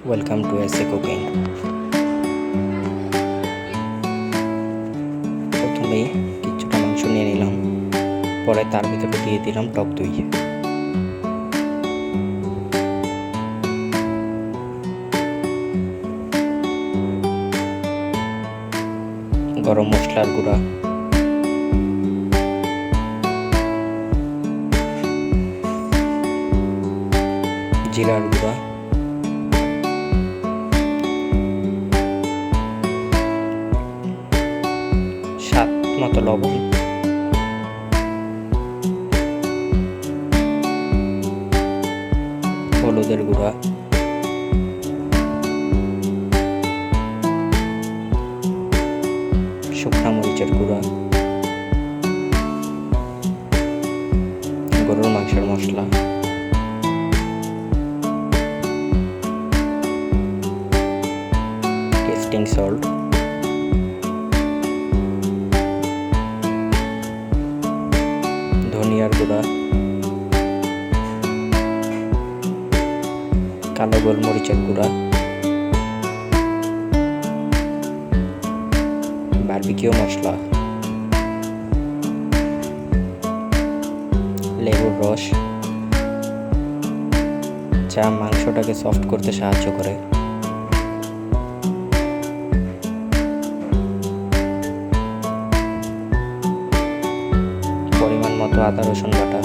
Welcome to SA cooking. প্রথমেই কিছুটা মাংস নিয়ে নিলাম, পরে তার ভিতরে দিয়ে দিলাম টক দই। গরম মশলার গুঁড়া, জিরার গুঁড়া, স্বাদ মতো লবণ, হলুদের গুঁড়া, শুকনা মরিচের গুঁড়া, গরুর মাংসের মশলা, টেস্টিং সল্ট, ধনিয়ার গুঁড়া, কালো গোলমরিচের গুঁড়া, বারবিকিউ মশলা, লেবুর রস, যা মাংসটাকে সফট করতে সাহায্য করে। পরিমাণ মতো আদা রসুন বাটা,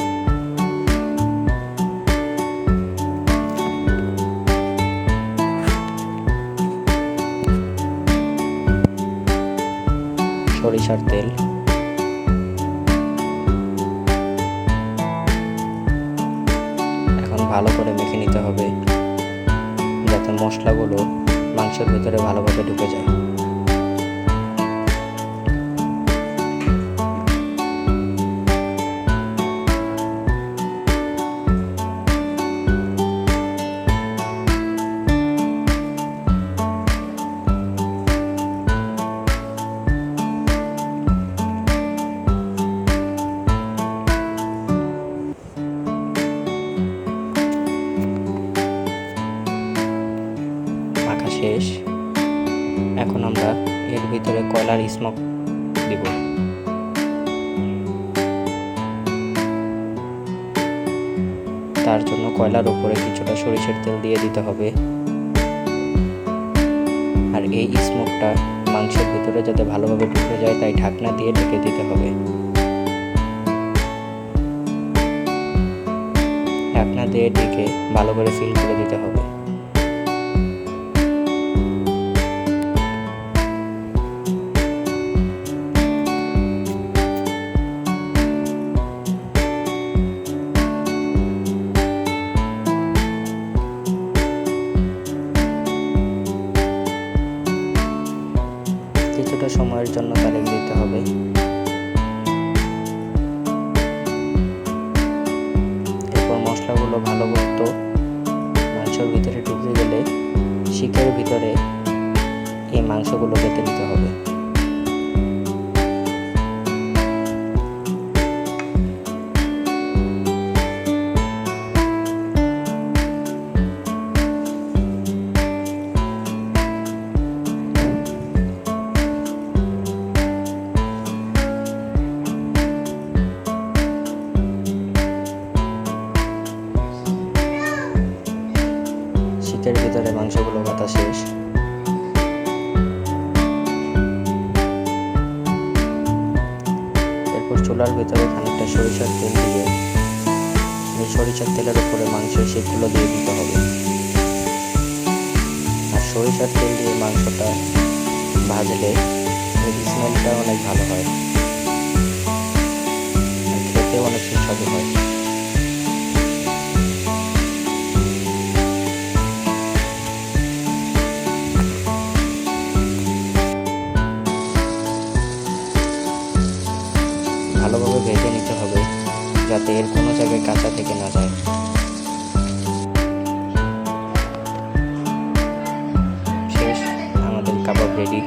সরিষার তেল, এখন ভালো করে মেখে নিতে হবে যাতে মশলাগুলো মাংসের ভিতরে ভালোভাবে ঢুকে যায়। শেষ। এখন আমরা এর ভিতরে কয়লার স্মোক দিব। তার জন্য কয়লার উপরে কিছুটা সরিষার তেল দিয়ে দিতে হবে, আর এই স্মোকটা মাংসের ভিতরে যাতে ভালোভাবে ঢুকে যায় তাই ঢাকনা দিয়ে ঢেকে দিতে হবে। ঢাকনা দিয়ে ঢেকে ভালো করে সিল করে দিতে হবে। কিছুটা সময়ের জন্য তা রেখে দিতে হবে। এরপর মশলাগুলো ভালো মতো মাংসের ভিতরে ঢুকে গেলে শিকের ভিতরে এই মাংসগুলো কেটে দিতে হবে। শিকের ভিতরে মাংসগুলো কাটা শেষ। এরপর চুলার ভিতরে খানিকটা সরিষার তেল দিয়ে এই সরিষার তেলের উপরে মাংসের শিকগুলো দিয়ে দিতে হবে। আর সরিষার তেল দিয়ে মাংসটা ভাজলে এর স্মেলটা অনেক ভালো হয় আর খেতেও অনেক সুস্বাদু হয়। ভালোভাবে ভেজে নিতে হবে যাতে এর কোনো জায়গায় কাঁচা থেকে না যায়। শেষ, আমাদের কাবাব রেডি।